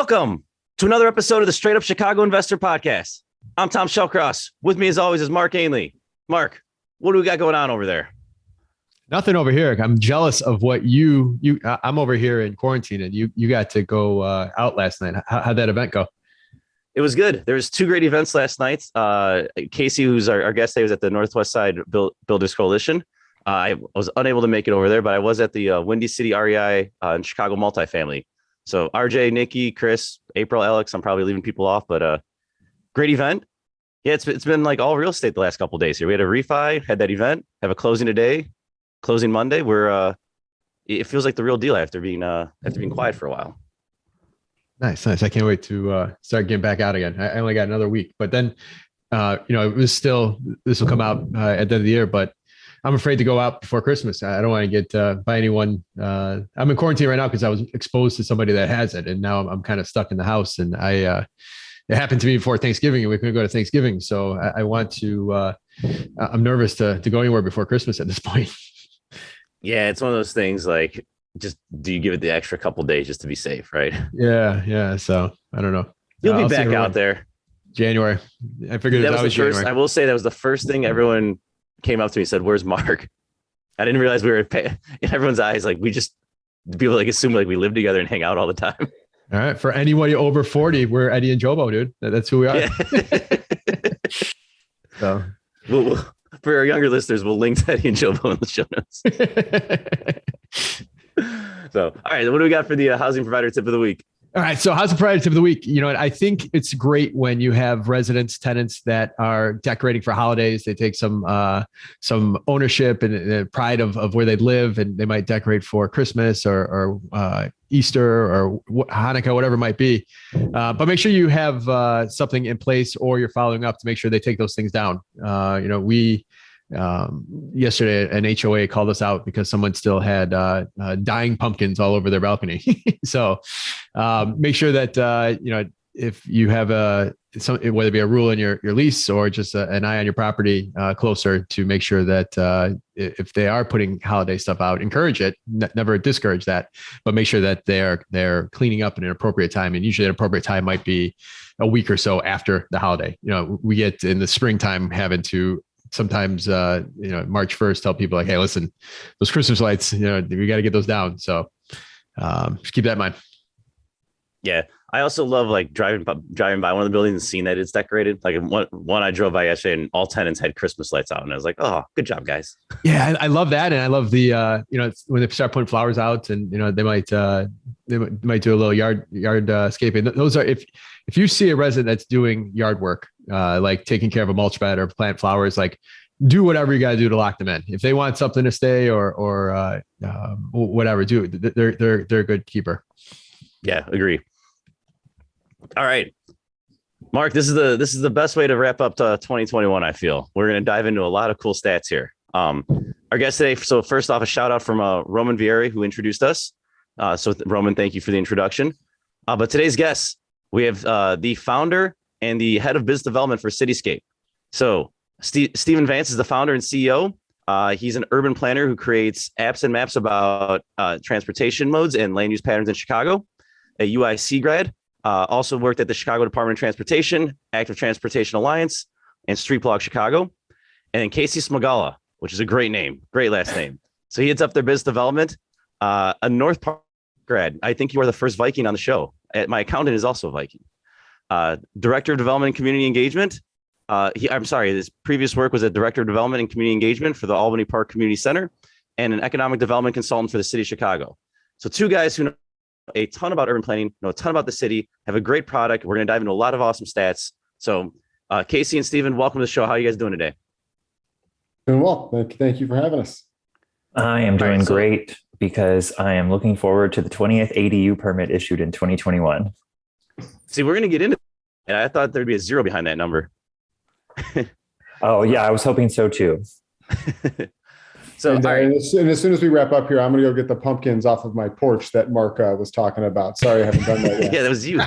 Welcome to another episode of the Straight Up Chicago Investor Podcast. I'm 𝗤𝘃𝗀𝗀𝗃. With me, as always, is Mark Ainley. Mark, what do we got going on over there? Nothing over here. I'm jealous of what I'm over here in quarantine, and you got to go out last night. How'd that event go? It was good. There was two great events last night. Casey, who's our guest today, was at the Northwest Side Builders Coalition. I was unable to make it over there, but I was at the Windy City REI in Chicago multifamily. So RJ, Nikki, Chris, April, Alex, I'm probably leaving people off, but great event. Yeah, it's been like all real estate the last couple of days here. We had a refi, had that event, have a closing today, closing Monday. It feels like the real deal after being quiet for a while. Nice. I can't wait to start getting back out again. I only got another week, but then it was still, this will come out at the end of the year, but I'm afraid to go out before Christmas. I don't want to get by anyone. I'm in quarantine right now because I was exposed to somebody that has it, and now I'm kind of stuck in the house. And it happened to me before Thanksgiving, and we couldn't go to Thanksgiving. So I want to. I'm nervous to go anywhere before Christmas at this point. Yeah, it's one of those things. Like, just do you give it the extra couple of days just to be safe, right? Yeah. So I don't know. You'll be back out there. January. I figured that was the first. January. I will say that was the first thing everyone came up to me and said, "Where's Mark?" I didn't realize we were in everyone's eyes. Like, people like assume like we live together and hang out all the time. All right. For anybody over 40, we're Eddie and Jobo, dude. That's who we are. Yeah. So for our younger listeners, we'll link to Eddie and Jobo in the show notes. So, all right. What do we got for the housing provider tip of the week? All right. So housing provider tip of the week. I think it's great when you have tenants that are decorating for holidays. They take some ownership and pride of where they live, and they might decorate for Christmas or Easter or Hanukkah, whatever it might be. But make sure you have something in place, or you're following up to make sure they take those things down. Yesterday an HOA called us out because someone still had dying pumpkins all over their balcony. So make sure that if you have whether it be a rule in your lease or just an eye on your property closer, to make sure that if they are putting holiday stuff out, encourage it, never discourage that, but make sure that they're cleaning up in an appropriate time. And usually an appropriate time might be a week or so after the holiday. We get in the springtime having to sometimes, March 1st, tell people like, hey, listen, those Christmas lights, we got to get those down. So just keep that in mind. Yeah. I also love like driving by one of the buildings and seeing that it's decorated. Like one I drove by yesterday, and all tenants had Christmas lights out, and I was like, oh, good job, guys. Yeah. I love that. And I love the, when they start putting flowers out, and, they might do a little yard scaping. Those are, if you see a resident that's doing yard work, like taking care of a mulch bed or plant flowers, like do whatever you got to do to lock them in. If they want something to stay or whatever, do it. They're a good keeper. Yeah, agree. All right, Mark, this is the best way to wrap up 2021. I feel we're going to dive into a lot of cool stats here. Our guest today. So first off, a shout out from 𝗏𝗵𝗶𝗵𝗃, who introduced us. So Roman, thank you for the introduction. But today's guest, we have the founder and the head of business development for Cityscape. So Stephen Vance is the founder and CEO. He's an urban planner who creates apps and maps about transportation modes and land use patterns in Chicago. A 𝑦c grad. Also worked at the Chicago Department of Transportation, Active Transportation Alliance, and Street Blog Chicago. And then 𝗤𝘃𝗲𝗀𝗃𝗏𝗵𝗁, which is a great name, great last name. So he heads up their business development. A North Park grad. I think you are the first Viking on the show. My accountant is also a Viking. Director of Development and Community Engagement. His previous work was a Director of Development and Community Engagement for the Albany Park Community Center, and an Economic Development Consultant for the City of Chicago. So two guys who know a ton about urban planning, know a ton about the city, have a great product. We're going to dive into a lot of awesome stats. So Casey and Stephen, welcome to the show. How are you guys doing today? Doing well. Thank you for having us. I am doing great because I am looking forward to the 20th ADU permit issued in 2021. See, we're going to get into it. And I thought there'd be a zero behind that number. Oh, yeah, I was hoping so too. So, and as soon as we wrap up here, I'm going to go get the pumpkins off of my porch that Mark was talking about. Sorry, I haven't done that yet. Yeah, that was you.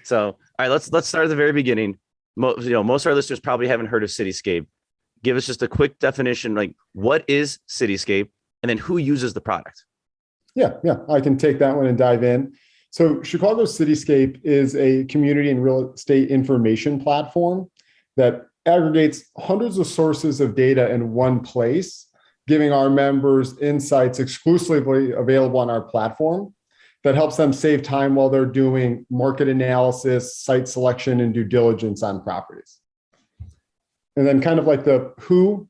So, all right, let's start at the very beginning. Most of our listeners probably haven't heard of Cityscape. Give us just a quick definition, like what is Cityscape, and then who uses the product? Yeah, I can take that one and dive in. So Chicago Cityscape is a community and real estate information platform that aggregates hundreds of sources of data in one place, giving our members insights exclusively available on our platform that helps them save time while they're doing market analysis, site selection, and due diligence on properties. And then kind of like the who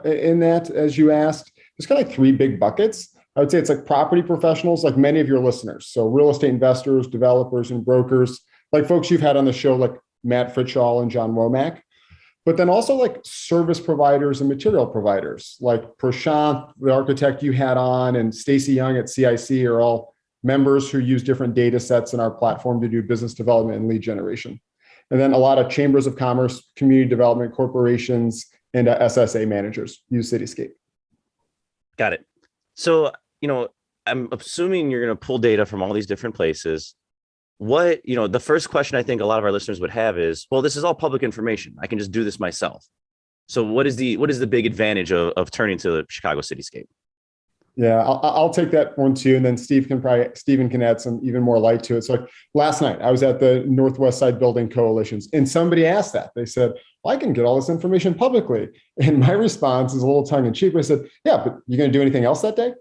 in that, as you asked, there's kind of like three big buckets. I would say it's like property professionals, like many of your listeners. So real estate investors, developers, and brokers, like folks you've had on the show, like 𝗦𝘃𝗃𝗀𝗀𝗀 and 𝗤𝘗𝗏𝗃. But then also like service providers and material providers, like Prashant, the architect you had on, and Stacy Young at CIC are all members who use different data sets in our platform to do business development and lead generation. And then a lot of chambers of commerce, community development corporations, and SSA managers use Cityscape. Got it. So, I'm assuming you're going to pull data from all these different places. The first question I think a lot of our listeners would have is, well, this is all public information. I can just do this myself. So what is the big advantage of turning to the Chicago Cityscape? Yeah, I'll take that one too. And then Steven can add some even more light to it. So like last night I was at the Northwest Side Building Coalitions and somebody asked that. They said, well, I can get all this information publicly. And my response is a little tongue in cheek. I said, yeah, but you're going to do anything else that day?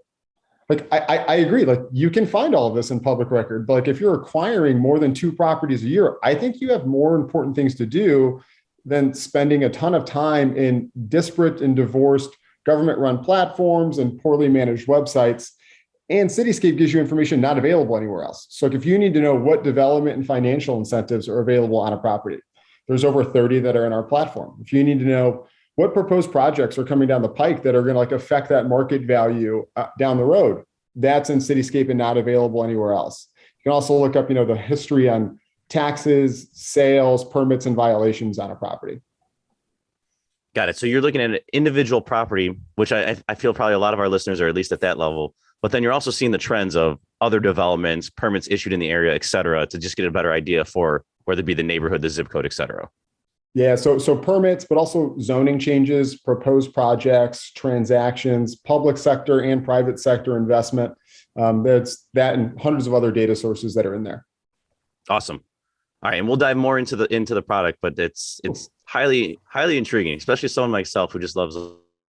Like, I agree. Like you can find all of this in public record, but like if you're acquiring more than 2 properties a year, I think you have more important things to do than spending a ton of time in disparate and divorced government-run platforms and poorly managed websites. And Cityscape gives you information not available anywhere else. So if you need to know what development and financial incentives are available on a property, there's over 30 that are in our platform. If you need to know what proposed projects are coming down the pike that are going to like affect that market value down the road, that's in Cityscape and not available anywhere else. You can also look up, the history on taxes, sales, permits, and violations on a property. Got it. So you're looking at an individual property, which I feel probably a lot of our listeners are at least at that level, but then you're also seeing the trends of other developments, permits issued in the area, et cetera, to just get a better idea for whether it be the neighborhood, the zip code, et cetera. Yeah. So permits, but also zoning changes, proposed projects, transactions, public sector and private sector investment. That's that and hundreds of other data sources that are in there. Awesome. All right. And we'll dive more into the product, but it's highly intriguing, especially someone like myself who just loves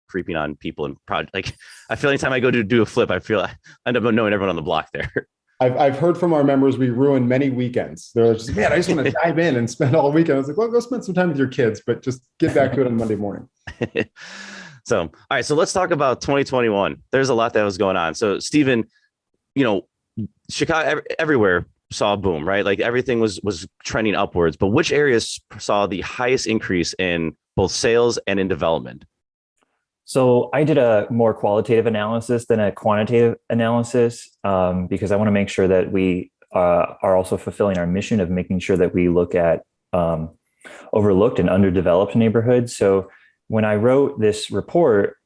creeping on people and project. Like I feel anytime I go to do a flip, I feel I end up knowing everyone on the block there. I've heard from our members, we ruin many weekends. They're just, man, I just want to dive in and spend all weekend. I was like, well, go spend some time with your kids, but just get back to it on Monday morning. So, all right. So let's talk about 2021. There's a lot that was going on. So Steven, Chicago, everywhere saw a boom, right? Like everything was trending upwards, but which areas saw the highest increase in both sales and in development? So I did a more qualitative analysis than a quantitative analysis because I want to make sure that we are also fulfilling our mission of making sure that we look at overlooked and underdeveloped neighborhoods. So when I wrote this report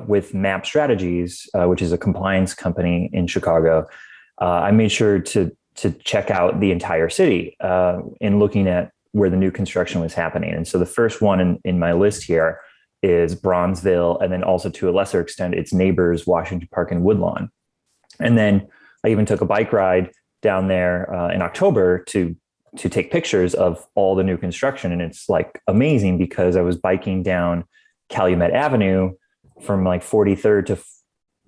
with MAP Strategies, which is a compliance company in Chicago, I made sure to check out the entire city in looking at where the new construction was happening. And so the first one in my list here is Bronzeville, and then also to a lesser extent, its neighbors, Washington Park and Woodlawn. And then I even took a bike ride down there in October to take pictures of all the new construction. And it's like amazing because I was biking down Calumet Avenue from like 43rd to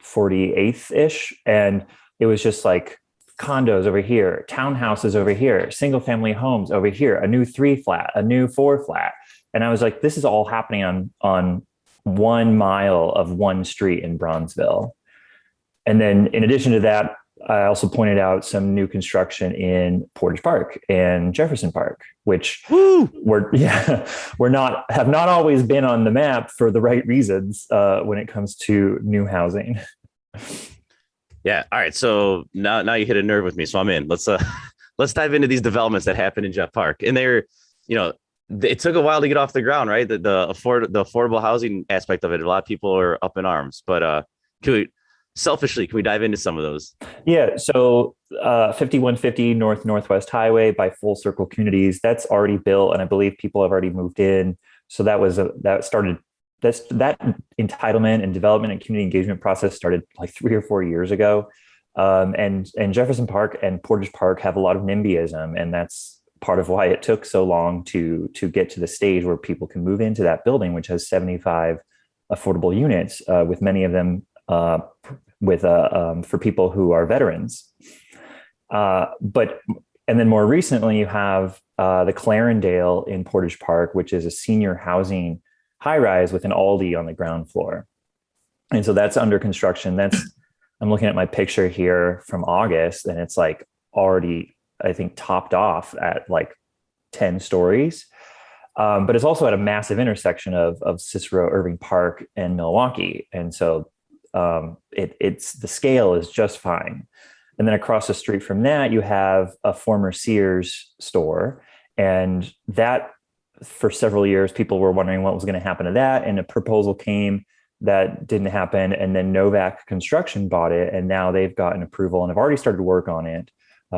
48th-ish. And it was just like condos over here, townhouses over here, single family homes over here, a new 3-flat, a new 4-flat. And I was like, this is all happening on 1 mile of one street in Bronzeville. And then in addition to that, I also pointed out some new construction in Portage Park and Jefferson Park, which have not always been on the map for the right reasons when it comes to new housing. Yeah. All right. So now you hit a nerve with me. So I'm in. Let's dive into these developments that happened in Jeff Park. And they're, it took a while to get off the ground, right? The affordable housing aspect of it. A lot of people are up in arms, but can we dive into some of those? Yeah. So 5150 Northwest Highway by Full Circle Communities, that's already built. And I believe people have already moved in. So that entitlement and development and community engagement process started like 3 or 4 years ago. And Jefferson Park and Portage Park have a lot of NIMBYism, and that's part of why it took so long to get to the stage where people can move into that building, which has 75 affordable units, with many of them for people who are veterans. And then more recently, you have the Clarendale in Portage Park, which is a senior housing high-rise with an Aldi on the ground floor. And so that's under construction. I'm looking at my picture here from August, and it's like already, I think, topped off at like 10 stories. But it's also at a massive intersection of Cicero, Irving Park, and Milwaukee. And so the scale is just fine. And then across the street from that, you have a former Sears store. And that, for several years, people were wondering what was going to happen to that. And a proposal came that didn't happen. And then Novak Construction bought it. And now they've gotten approval and have already started work on it.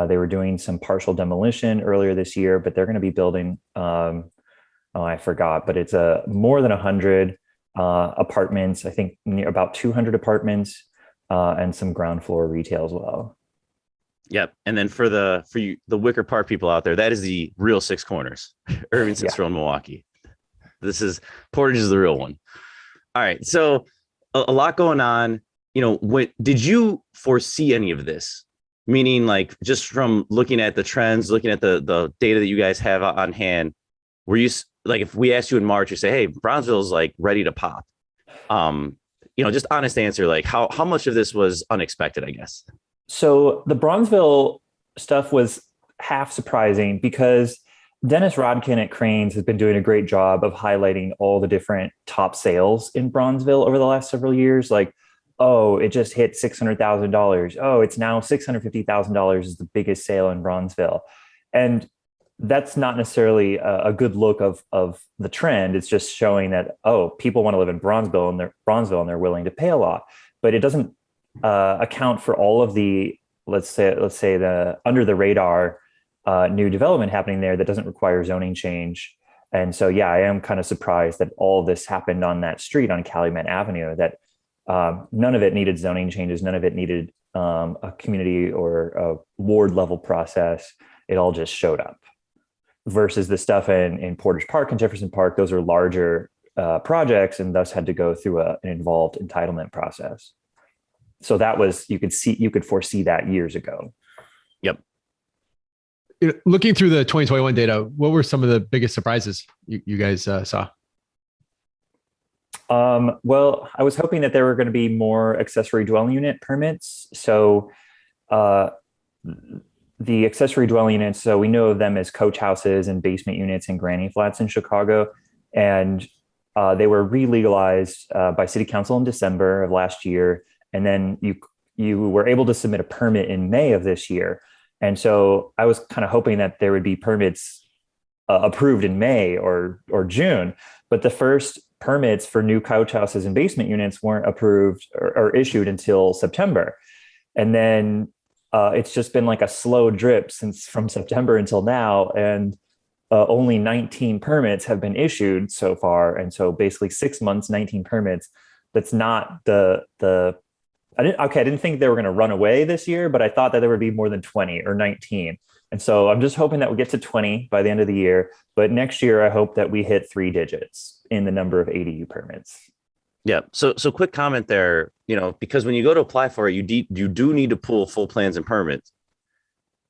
They were doing some partial demolition earlier this year, but they're going to be building, I forgot, but it's more than 100 apartments, I think about 200 apartments, and some ground floor retail as well. Yep. And then for the Wicker Park people out there, that is the real Six Corners, Irving, Cicero, and Milwaukee. Portage is the real one. All right. So a lot going on. Did you foresee any of this? Meaning, like, just from looking at the trends, looking at the data that you guys have on hand, were you like, if we asked you in March, you say, hey, Bronzeville's like ready to pop? Just honest answer, like how much of this was unexpected, I guess. So the Bronzeville stuff was half surprising because Dennis Rodkin at Cranes has been doing a great job of highlighting all the different top sales in Bronzeville over the last several years. Like, oh, it just hit $600,000. Oh, it's now $650,000 is the biggest sale in Bronzeville. And that's not necessarily a good look of the trend. It's just showing that, oh, people want to live in Bronzeville and they're willing to pay a lot. But it doesn't account for all of the, let's say the under the radar new development happening there that doesn't require zoning change. And so, yeah, I am kind of surprised that all of this happened on that street on Calumet Avenue, that none of it needed zoning changes. None of it needed a community or a ward level process. It all just showed up. Versus the stuff in Portage Park and Jefferson Park, those are larger projects and thus had to go through an involved entitlement process. So that was, you could foresee that years ago. Yep. Looking through the 2021 data, what were some of the biggest surprises you guys saw? Well, I was hoping that there were going to be more accessory dwelling unit permits. So the accessory dwelling units, so we know of them as coach houses and basement units and granny flats in Chicago. And they were re-legalized by City Council in December of last year. And then you were able to submit a permit in May of this year. And so I was kind of hoping that there would be permits approved in May or June. But the first permits for new couch houses and basement units weren't approved or issued until September. And then it's just been like a slow drip from September until now. And only 19 permits have been issued so far. And so basically 6 months, 19 permits. That's not I didn't think they were going to run away this year, but I thought that there would be more than 20 or 19. And so I'm just hoping that we get to 20 by the end of the year. But next year, I hope that we hit 3 digits in the number of ADU permits. Yeah. So quick comment there, because when you go to apply for it, you do need to pull full plans and permits.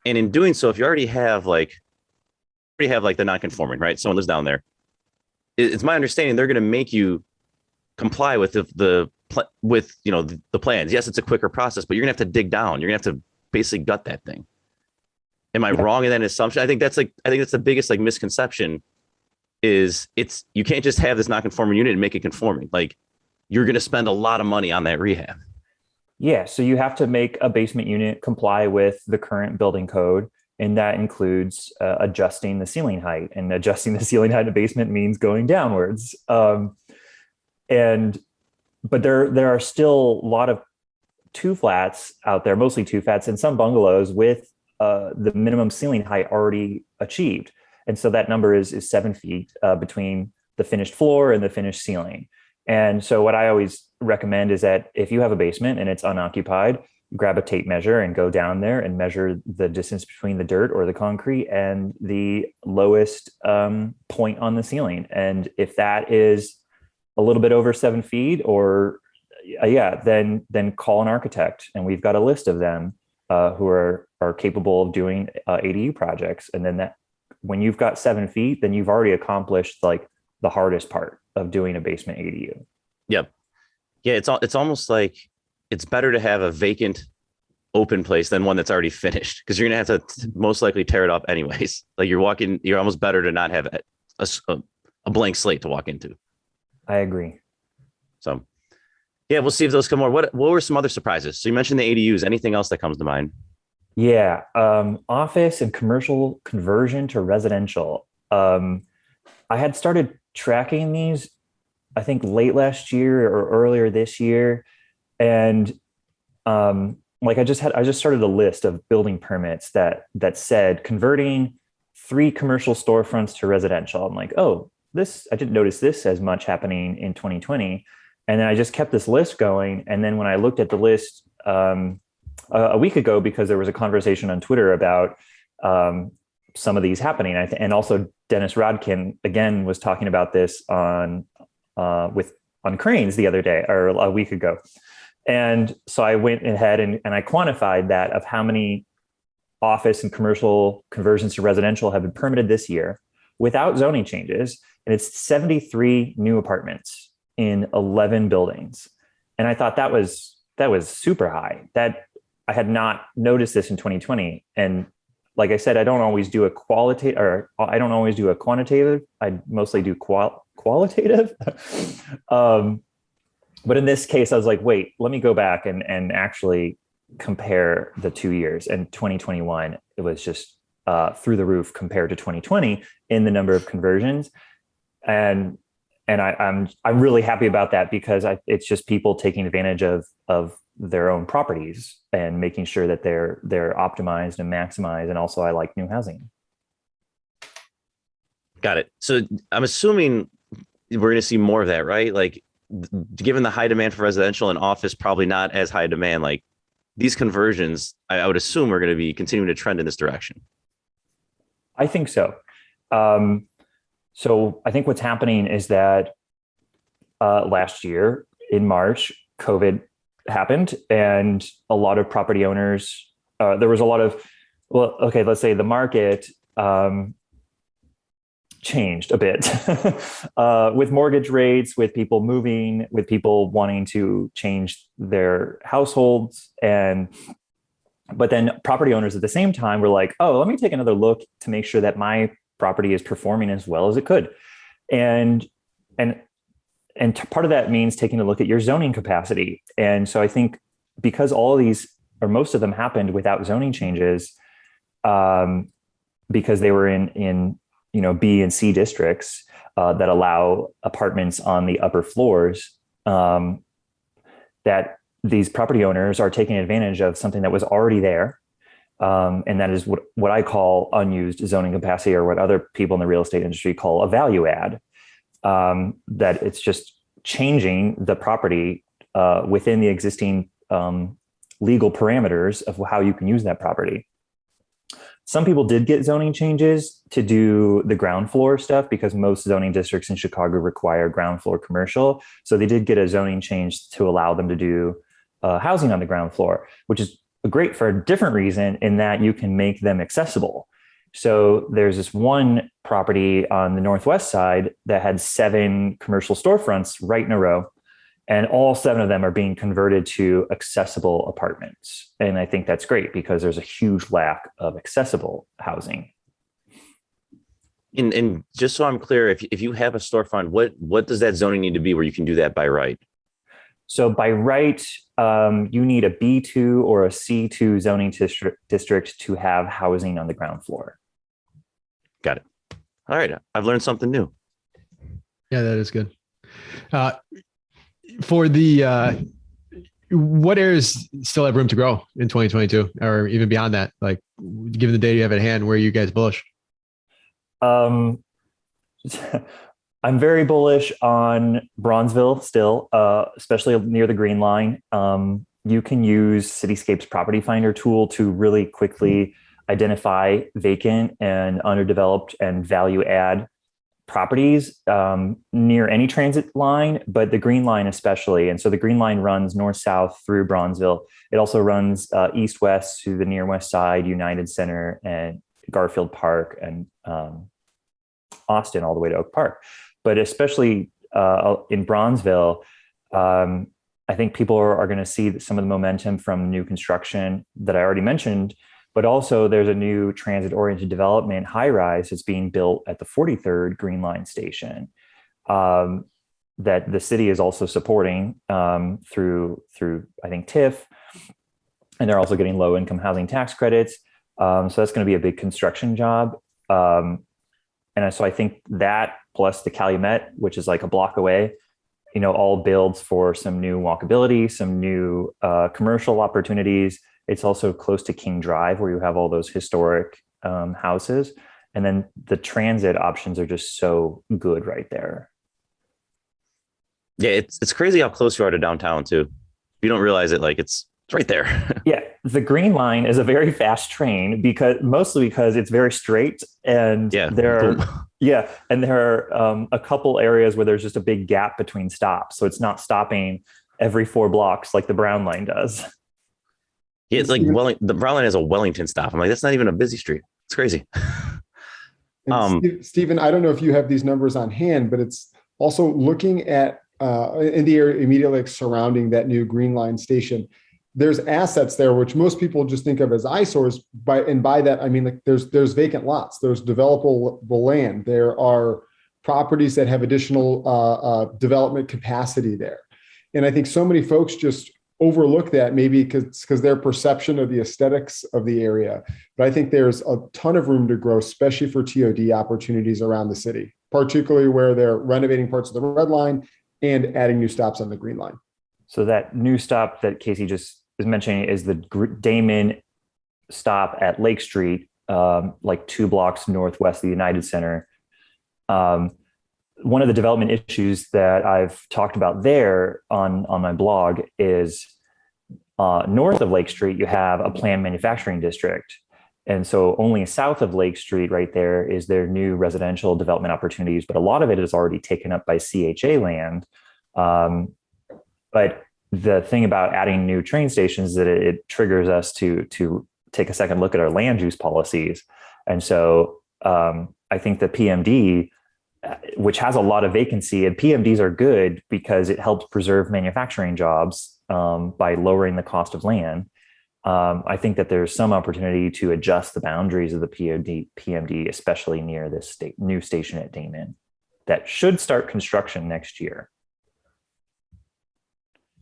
And in doing so, if you already have like the non-conforming, right? Someone lives down there. It's my understanding they're going to make you comply with the plans. Yes, it's a quicker process, but you're gonna have to dig down. You're gonna have to basically gut that thing. Am I wrong in that assumption? I think that's the biggest misconception is you can't just have this non-conforming unit and make it conforming. Like, you're gonna spend a lot of money on that rehab. Yeah, so you have to make a basement unit comply with the current building code, and that includes adjusting the ceiling height. And adjusting the ceiling height in a basement means going downwards. But there are still a lot of 2 flats out there, mostly 2 flats, and some bungalows with the minimum ceiling height already achieved. And so that number is 7 feet between the finished floor and the finished ceiling. And so what I always recommend is that if you have a basement and it's unoccupied, grab a tape measure and go down there and measure the distance between the dirt or the concrete and the lowest point on the ceiling. And if that is a little bit over 7 feet, or then call an architect, and we've got a list of them who are capable of doing ADU projects. And then that, when you've got 7 feet, then you've already accomplished like the hardest part of doing a basement ADU. Yep. Yeah, it's almost like it's better to have a vacant open place than one that's already finished, because you're gonna have to most likely tear it up anyways. Like you're almost better to not have a blank slate to walk into. I agree. So yeah, we'll see if those come more. What were some other surprises? So you mentioned the ADUs. Anything else that comes to mind? Yeah. Office and commercial conversion to residential. I had started tracking these, I think, late last year or earlier this year. And like I just started a list of building permits that said converting 3 commercial storefronts to residential. I'm like, oh, I didn't notice this as much happening in 2020. And then I just kept this list going. And then when I looked at the list a week ago, because there was a conversation on Twitter about some of these happening, and also Dennis Rodkin again was talking about this on Cranes the other day or a week ago. And so I went ahead and I quantified that of how many office and commercial conversions to residential have been permitted this year without zoning changes. And it's 73 new apartments in 11 buildings. And I thought that was super high. That I had not noticed this in 2020. And like I said, I don't always do a qualitative, or I don't always do a quantitative. I mostly do qualitative. But in this case, I was like, wait, let me go back and actually compare the 2 years. And 2021, it was just through the roof compared to 2020 in the number of conversions. And I'm really happy about that, because it's just people taking advantage of their own properties and making sure that they're optimized and maximized. And also, I like new housing. Got it. So I'm assuming we're going to see more of that, right? Like, given the high demand for residential and office, probably not as high demand. Like these conversions, I would assume are going to be continuing to trend in this direction. I think so. So I think what's happening is that last year in March, COVID happened, and a lot of property owners, there was a lot of, let's say the market changed a bit with mortgage rates, with people moving, with people wanting to change their households. But then property owners at the same time were like, oh, let me take another look to make sure that my property is performing as well as it could. And part of that means taking a look at your zoning capacity. And so I think because all of these, or most of them, happened without zoning changes, because they were in B and C districts that allow apartments on the upper floors, that these property owners are taking advantage of something that was already there. And that is what I call unused zoning capacity, or what other people in the real estate industry call a value add. That it's just changing the property within the existing legal parameters of how you can use that property. Some people did get zoning changes to do the ground floor stuff, because most zoning districts in Chicago require ground floor commercial. So they did get a zoning change to allow them to do housing on the ground floor, which is great for a different reason, in that you can make them accessible. So there's this one property on the northwest side that had 7 commercial storefronts right in a row, and all 7 of them are being converted to accessible apartments. And I think that's great, because there's a huge lack of accessible housing. And just so I'm clear, if you have a storefront, what does that zoning need to be where you can do that by right? So by right, you need a B2 or a C2 zoning district to have housing on the ground floor. Got it. All right. I've learned something new. Yeah, that is good. For the, what areas still have room to grow in 2022, or even beyond that? Like, given the data you have at hand, where are you guys bullish? I'm very bullish on Bronzeville still, especially near the Green Line. you can use Cityscape's property finder tool to really quickly identify vacant and underdeveloped and value add properties near any transit line, but the Green Line especially. And so the Green Line runs north-south through Bronzeville. It also runs east-west to the near west side, United Center and Garfield Park, and Austin all the way to Oak Park. But especially in Bronzeville, I think people are going to see some of the momentum from new construction that I already mentioned, but also there's a new transit-oriented development high-rise that's being built at the 43rd Green Line station that the city is also supporting through I think TIF, and they're also getting low-income housing tax credits. So that's going to be a big construction job. And so I think that plus the Calumet, which is like a block away, all builds for some new walkability, some new commercial opportunities. It's also close to King Drive, where you have all those historic houses. And then the transit options are just so good right there. Yeah, it's crazy how close you are to downtown too. You don't realize it, like it's right there. Yeah, the Green Line is a very fast train mostly because it's very straight, and there are a couple areas where there's just a big gap between stops, so it's not stopping every 4 blocks like the Brown Line does. Yeah, it's like the Brown Line has a Wellington stop. I'm like, that's not even a busy street. It's crazy. Stephen, I don't know if you have these numbers on hand, but it's also looking at in the area immediately surrounding that new Green Line station. There's assets there, which most people just think of as eyesores. By that, I mean, like there's vacant lots, there's developable land. There are properties that have additional development capacity there. And I think so many folks just overlook that, maybe because their perception of the aesthetics of the area. But I think there's a ton of room to grow, especially for TOD opportunities around the city, particularly where they're renovating parts of the Red Line and adding new stops on the Green Line. So that new stop that Casey just is mentioning is the Damon stop at Lake Street, like 2 blocks northwest of the United Center. One of the development issues that I've talked about there on my blog is north of Lake Street, you have a planned manufacturing district. And so only south of Lake Street right there is their new residential development opportunities, but a lot of it is already taken up by CHA land. But the thing about adding new train stations is that it triggers us to take a second look at our land use policies. And so I think the PMD, which has a lot of vacancy, and PMDs are good because it helps preserve manufacturing jobs by lowering the cost of land. I think that there's some opportunity to adjust the boundaries of the PMD, especially near this new station at Damon that should start construction next year.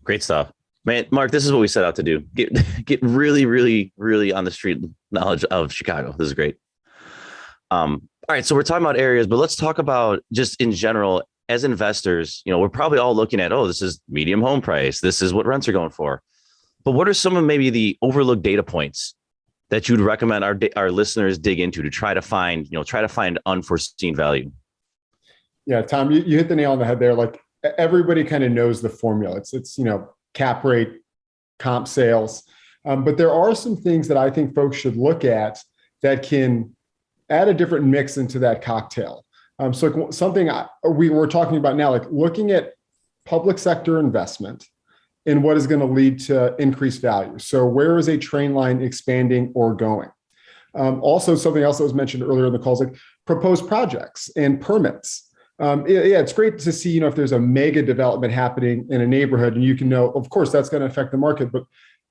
Great stuff, man. Mark, this is what we set out to do. Get really, really, really on the street knowledge of Chicago. This is great. All right, so we're talking about areas, but let's talk about just in general as investors. We're probably all looking at, this is medium home price. This is what rents are going for. But what are some of maybe the overlooked data points that you'd recommend our listeners dig into to try to find unforeseen value? Yeah, Tom, you hit the nail on the head there. Like everybody kind of knows the formula. It's cap rate, comp sales. But there are some things that I think folks should look at that can add a different mix into that cocktail. So something we were talking about now, like looking at public sector investment and what is going to lead to increased value. So where is a train line expanding or going? Also, something else that was mentioned earlier in the call is like proposed projects and permits. It's great to see, if there's a mega development happening in a neighborhood, and you can know, of course, that's going to affect the market, but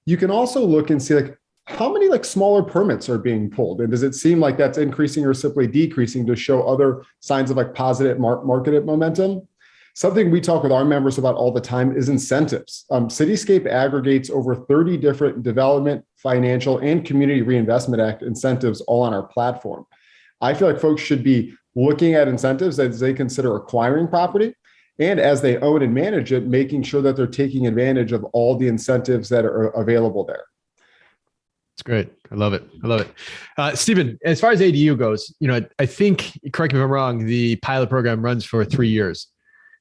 you can also look and see like how many like smaller permits are being pulled, and does it seem like that's increasing or simply decreasing to show other signs of like positive market momentum? Something we talk with our members about all the time is incentives. Cityscape aggregates over 30 different development, financial, and Community Reinvestment Act incentives all on our platform. I feel like folks should be looking at incentives as they consider acquiring property, and as they own and manage it, making sure that they're taking advantage of all the incentives that are available there. It's great. I love it. Stephen, as far as ADU goes, I think, correct me if I'm wrong, the pilot program runs for 3 years.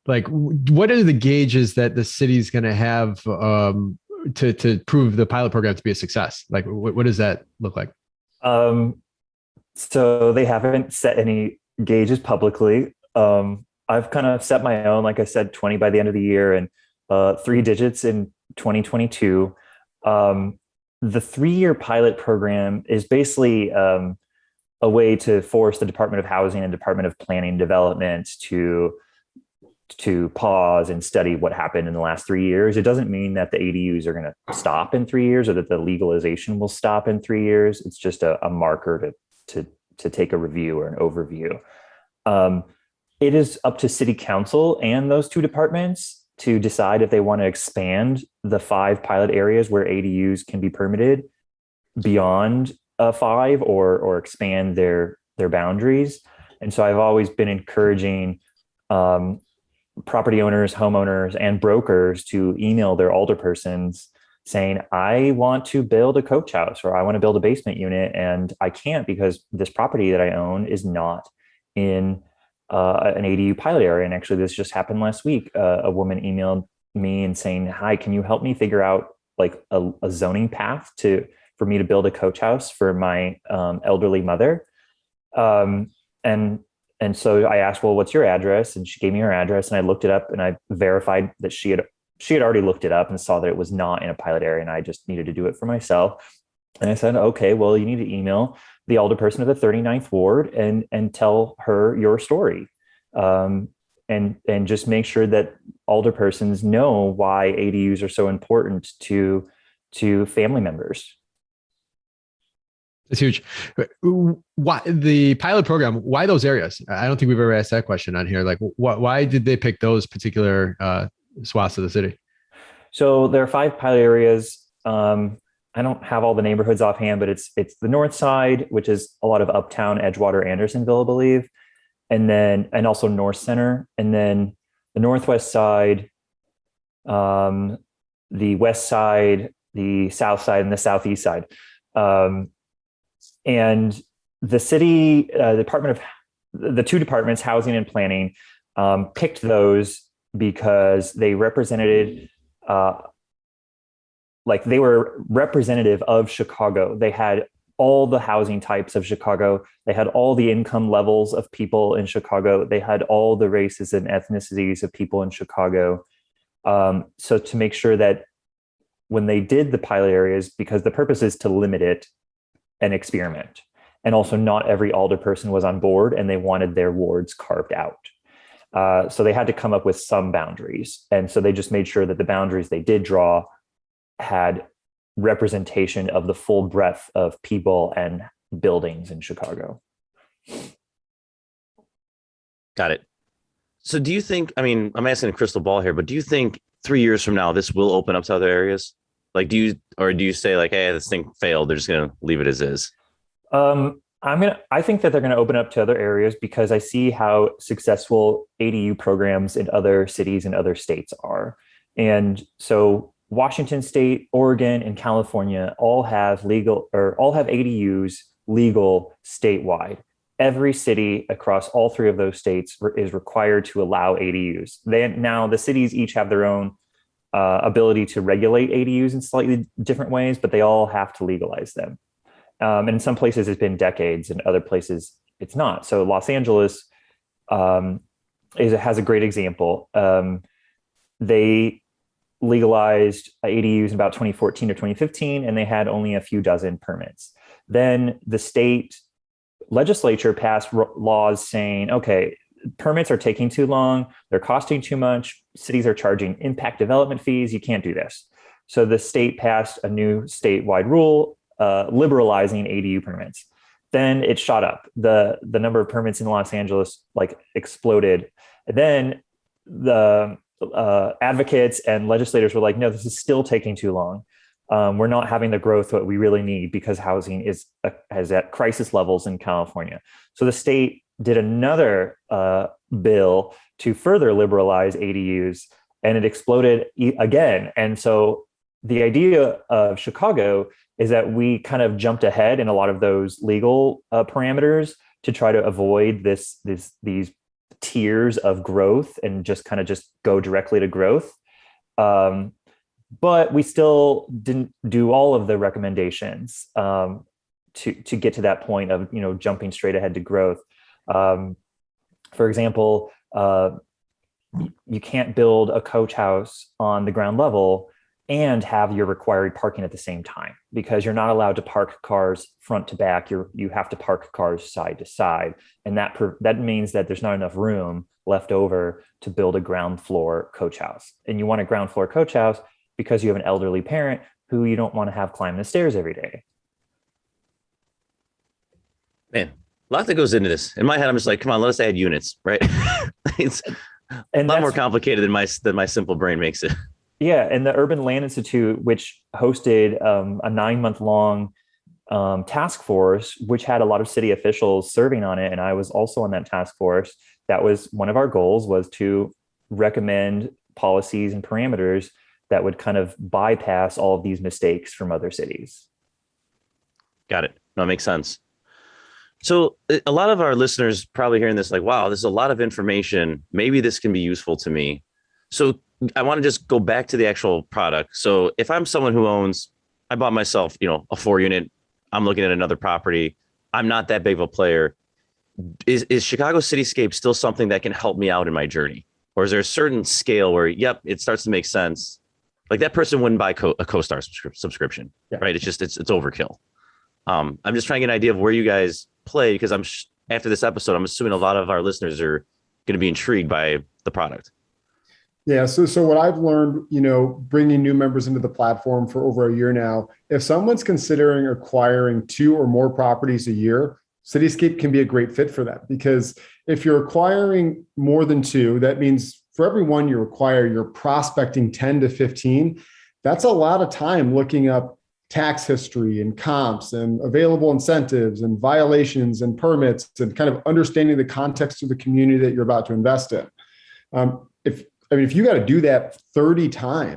Like, what are the gauges that the city's going to have to prove the pilot program to be a success? Like, what does that look like? So they haven't set any gauges publicly. I've kind of set my own, like I said, 20 by the end of the year and 3 digits in 2022. The 3-year pilot program is basically a way to force the Department of Housing and Department of Planning and Development to pause and study what happened in the last 3 years. It doesn't mean that the ADUs are going to stop in 3 years or that the legalization will stop in 3 years. It's just a marker to take a review or an overview. It is up to City Council and those 2 departments to decide if they want to expand the 5 pilot areas where ADUs can be permitted beyond 5 or expand their boundaries. And so I've always been encouraging property owners, homeowners, and brokers to email their alderpersons saying, I want to build a coach house or I want to build a basement unit and I can't because this property that I own is not in an ADU pilot area. And actually this just happened last week. A woman emailed me and saying, hi, can you help me figure out like a zoning path for me to build a coach house for my elderly mother? And so I asked, well, what's your address? And she gave me her address and I looked it up and I verified that she had already looked it up and saw that it was not in a pilot area and I just needed to do it for myself. And I said, okay, well, you need to email the alderperson of the 39th Ward and tell her your story. And just make sure that alderpersons know why ADUs are so important to family members. It's huge. Why the pilot program? Why those areas? I don't think we've ever asked that question on here. Like, why did they pick those particular swaths of the city? So there are 5 pilot areas. I don't have all the neighborhoods offhand, but it's the north side, which is a lot of Uptown, Edgewater, Andersonville, I believe, and also North Center, and then the northwest side, the west side, the south side, and the southeast side. And the city the 2 departments, housing and planning, picked those because they represented, they were representative of Chicago. They had all the housing types of Chicago. They had all the income levels of people in Chicago. They had all the races and ethnicities of people in Chicago. So to make sure that when they did the pilot areas, because the purpose is to limit it and experiment. And also not every alderperson was on board and they wanted their wards carved out. So they had to come up with some boundaries. And so they just made sure that the boundaries they did draw had representation of the full breadth of people and buildings in Chicago. Got it. So do you think, I mean, I'm asking a crystal ball here, but do you think 3 years from now, this will open up to other areas? Like, do you say like, hey, this thing failed, they're just going to leave it as is? I think that they're going to open up to other areas because I see how successful ADU programs in other cities and other states are. And so Washington State, Oregon, and California all have ADUs legal statewide. Every city across all 3 of those states is required to allow ADUs. Now the cities each have their own ability to regulate ADUs in slightly different ways, but they all have to legalize them. And in some places it's been decades, and other places it's not. So Los Angeles has a great example. They legalized ADUs in about 2014 or 2015, and they had only a few dozen permits. Then the state legislature passed laws saying, okay, permits are taking too long, they're costing too much, cities are charging impact development fees, you can't do this. So the state passed a new statewide rule liberalizing ADU permits. Then it shot up. The number of permits in Los Angeles exploded. And then the advocates and legislators were like, no, this is still taking too long. We're not having the growth that we really need because housing is at crisis levels in California. So the state did another bill to further liberalize ADUs, and it exploded again. And so the idea of Chicago is that we kind of jumped ahead in a lot of those legal parameters to try to avoid these tiers of growth and just go directly to growth. but we still didn't do all of the recommendations to get to that point of, jumping straight ahead to growth. For example, you can't build a coach house on the ground level and have your required parking at the same time, because you're not allowed to park cars front to back. You have to park cars side to side. And that means that there's not enough room left over to build a ground floor coach house. And you want a ground floor coach house because you have an elderly parent who you don't want to have climbing the stairs every day. Man, a lot that goes into this. In my head, I'm just like, come on, let us add units, right? It's a lot more complicated than my simple brain makes it. Yeah, and the Urban Land Institute, which hosted a 9-month-long task force, which had a lot of city officials serving on it, and I was also on that task force. That was one of our goals, was to recommend policies and parameters that would kind of bypass all of these mistakes from other cities. Got it. No, it makes sense. So a lot of our listeners probably hearing this like, wow, this is a lot of information. Maybe this can be useful to me. So I want to just go back to the actual product. So if I'm someone who I bought myself, a 4-unit, I'm looking at another property, I'm not that big of a player. Is Chicago Cityscape still something that can help me out in my journey? Or is there a certain scale where, yep, it starts to make sense? Like that person wouldn't buy a CoStar subscription, right? It's overkill. I'm just trying to get an idea of where you guys play, because after this episode, I'm assuming a lot of our listeners are going to be intrigued by the product. Yeah. So what I've learned, bringing new members into the platform for over a year now, if someone's considering acquiring 2 or more properties a year, Cityscape can be a great fit for that. Because if you're acquiring more than 2, that means for every one you acquire, you're prospecting 10 to 15. That's a lot of time looking up tax history and comps and available incentives and violations and permits and kind of understanding the context of the community that you're about to invest in. If you got to do that 30 times,